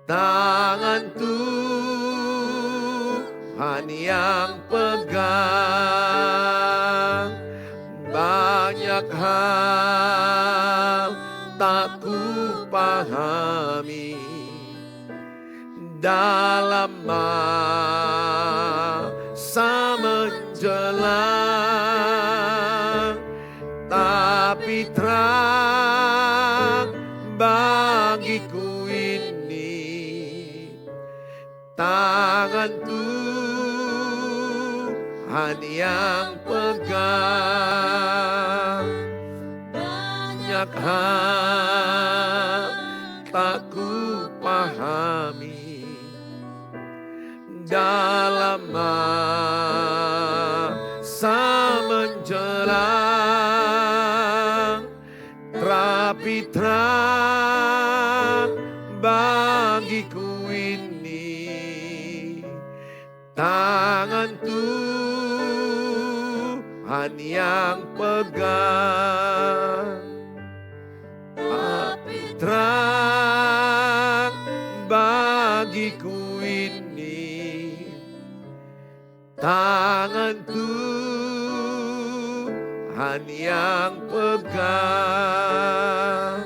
tangan Tuhan yang pegang. Banyak hal tak ku pahami dalam masa menjelang, tapi terang bagiku ini tangan Tuhan yang pegang. Banyak hal tak ku pahami dalam masa menjelang, tapi terang bagiku ini tangan Tuhan yang pegang. Terang bagiku ini tangan Tuhan yang pegang.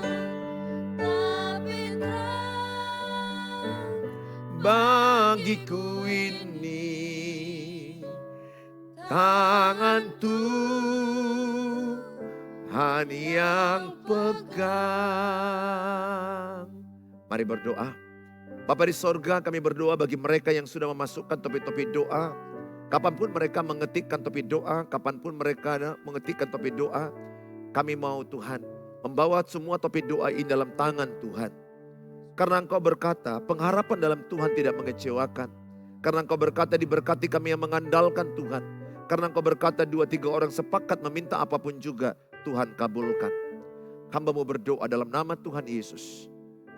Bagiku ini tangan Tuhan yang pegang. Mari berdoa. Bapa di sorga, kami berdoa bagi mereka yang sudah memasukkan topi-topi doa. Kapanpun mereka mengetikkan topi doa, kapanpun mereka mengetikkan topi doa, kami mau Tuhan membawa semua topi doa ini dalam tangan Tuhan. Karena Engkau berkata, pengharapan dalam Tuhan tidak mengecewakan. Karena Engkau berkata, diberkati kami yang mengandalkan Tuhan. Karena Engkau berkata, 2-3 orang sepakat meminta apapun juga, Tuhan kabulkan. Hamba-Mu berdoa dalam nama Tuhan Yesus.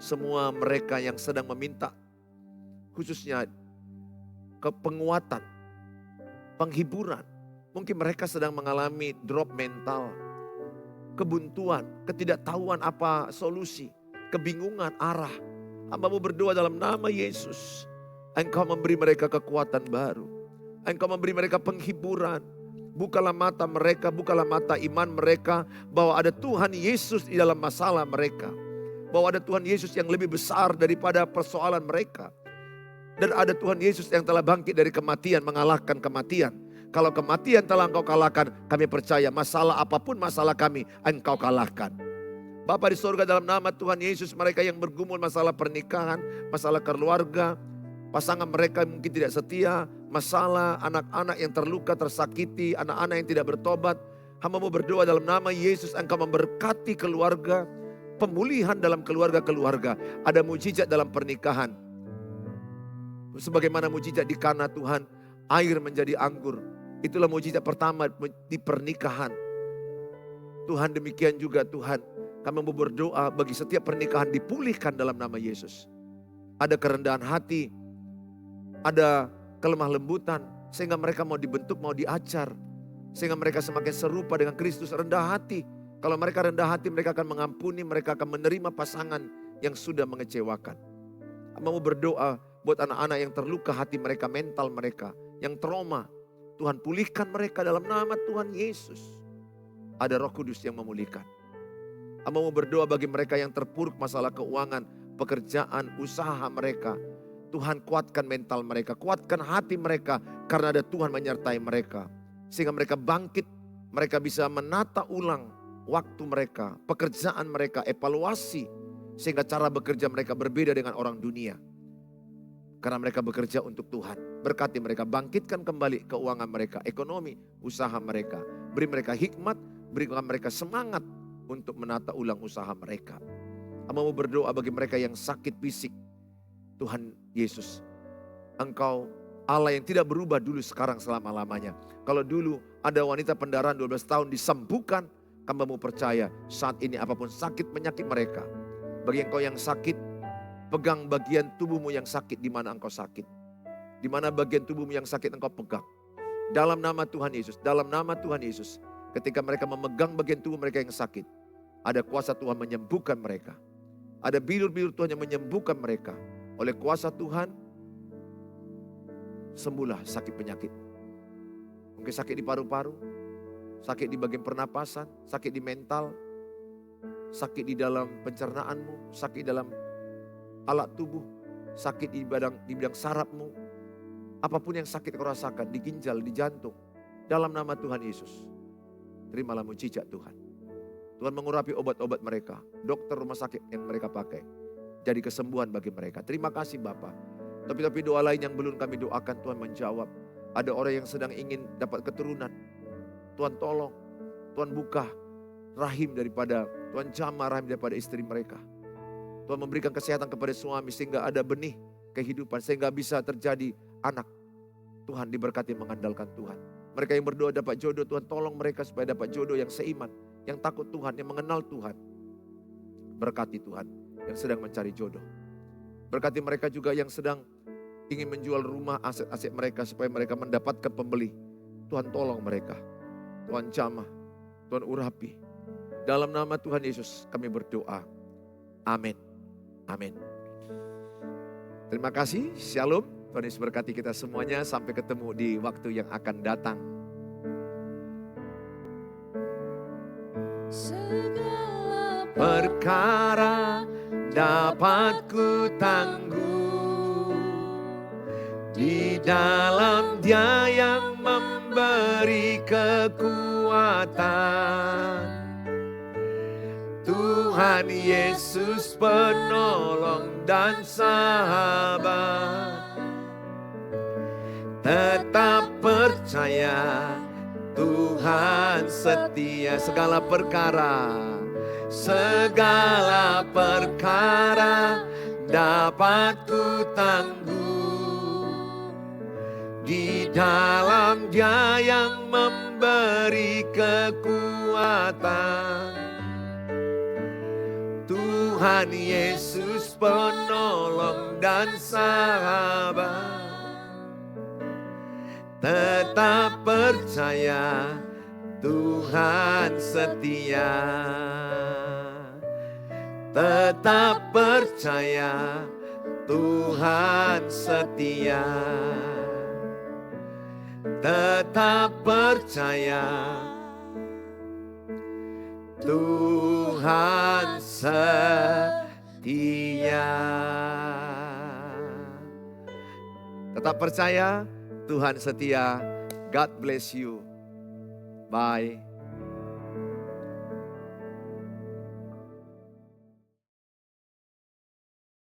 Semua mereka yang sedang meminta, khususnya penguatan, penghiburan. Mungkin mereka sedang mengalami drop mental, kebuntuan, ketidaktahuan apa solusi, kebingungan arah. Hamba-Mu berdoa dalam nama Yesus. Engkau memberi mereka kekuatan baru. Engkau memberi mereka penghiburan. Bukalah mata mereka, bukalah mata iman mereka bahwa ada Tuhan Yesus di dalam masalah mereka. Bahwa ada Tuhan Yesus yang lebih besar daripada persoalan mereka. Dan ada Tuhan Yesus yang telah bangkit dari kematian, mengalahkan kematian. Kalau kematian telah Engkau kalahkan, kami percaya masalah apapun masalah kami, Engkau kalahkan. Bapa di surga, dalam nama Tuhan Yesus, mereka yang bergumul masalah pernikahan, masalah keluarga, pasangan mereka mungkin tidak setia, masalah anak-anak yang terluka, tersakiti, anak-anak yang tidak bertobat. Hamba-Mu berdoa dalam nama Yesus, Engkau memberkati keluarga, pemulihan dalam keluarga-keluarga. Ada mujizat dalam pernikahan. Sebagaimana mujizat di Kana Tuhan, air menjadi anggur. Itulah mujizat pertama di pernikahan. Tuhan, demikian juga Tuhan, kami mau berdoa bagi setiap pernikahan dipulihkan dalam nama Yesus. Ada kerendahan hati, ada kelemah lembutan, sehingga mereka mau dibentuk, mau diajar. Sehingga mereka semakin serupa dengan Kristus, rendah hati. Kalau mereka rendah hati, mereka akan mengampuni, mereka akan menerima pasangan yang sudah mengecewakan. Mau berdoa buat anak-anak yang terluka hati mereka, mental mereka, yang trauma. Tuhan pulihkan mereka dalam nama Tuhan Yesus. Ada Roh Kudus yang memulihkan. Mau berdoa bagi mereka yang terpuruk masalah keuangan, pekerjaan, usaha mereka. Tuhan kuatkan mental mereka, kuatkan hati mereka karena ada Tuhan menyertai mereka. Sehingga mereka bangkit, mereka bisa menata ulang waktu mereka, pekerjaan mereka, evaluasi. Sehingga cara bekerja mereka berbeda dengan orang dunia. Karena mereka bekerja untuk Tuhan. Berkati mereka, bangkitkan kembali keuangan mereka, ekonomi, usaha mereka. Beri mereka hikmat, berikan mereka semangat untuk menata ulang usaha mereka. Hamba mau berdoa bagi mereka yang sakit fisik. Tuhan Yesus, Engkau Allah yang tidak berubah dulu, sekarang, selama-lamanya. Kalau dulu ada wanita pendarahan 12 tahun disembuhkan, hamba mau percaya saat ini apapun sakit penyakit mereka. Bagi engkau yang sakit, pegang bagian tubuhmu yang sakit di mana engkau sakit. Di mana bagian tubuhmu yang sakit engkau pegang. Dalam nama Tuhan Yesus, dalam nama Tuhan Yesus. Ketika mereka memegang bagian tubuh mereka yang sakit, ada kuasa Tuhan menyembuhkan mereka. Ada bilur-bilur Tuhan yang menyembuhkan mereka. Oleh kuasa Tuhan, sembuhlah sakit penyakit. Mungkin sakit di paru-paru, sakit di bagian pernapasan, sakit di mental, sakit di dalam pencernaanmu, sakit dalam alat tubuh, sakit di bidang sarafmu. Apapun yang sakit kau rasakan, di ginjal, di jantung. Dalam nama Tuhan Yesus, terimalah mujizat Tuhan. Tuhan mengurapi obat-obat mereka, dokter rumah sakit yang mereka pakai. Jadi kesembuhan bagi mereka. Terima kasih Bapa. Tapi doa lain yang belum kami doakan, Tuhan menjawab. Ada orang yang sedang ingin dapat keturunan. Tuhan tolong, Tuhan buka rahim daripada, Tuhan jamah rahim daripada istri mereka. Tuhan memberikan kesehatan kepada suami sehingga ada benih kehidupan, sehingga bisa terjadi anak. Tuhan diberkati mengandalkan Tuhan. Mereka yang berdoa dapat jodoh, Tuhan tolong mereka supaya dapat jodoh yang seiman, yang takut Tuhan, yang mengenal Tuhan. Berkati Tuhan yang sedang mencari jodoh. Berkati mereka juga yang sedang ingin menjual rumah, aset-aset mereka supaya mereka mendapatkan pembeli. Tuhan tolong mereka. Tuhan jamah, Tuhan urapi. Dalam nama Tuhan Yesus kami berdoa. Amin. Amin. Terima kasih. Shalom. Tuhan Yesus berkati kita semuanya. Sampai ketemu di waktu yang akan datang. Segala perkara dapat ku tangguh di dalam Dia yang memberi kekuatan. Tuhan Yesus penolong dan sahabat. Tetap percaya Tuhan setia. Segala perkara dapat ku tangguh di dalam Dia yang memberi kekuatan. Tuhan Yesus penolong dan sahabat. Tetap percaya Tuhan setia. Tetap percaya Tuhan setia. Tetap percaya Tuhan setia. Tetap percaya Tuhan setia. God bless you. Bye.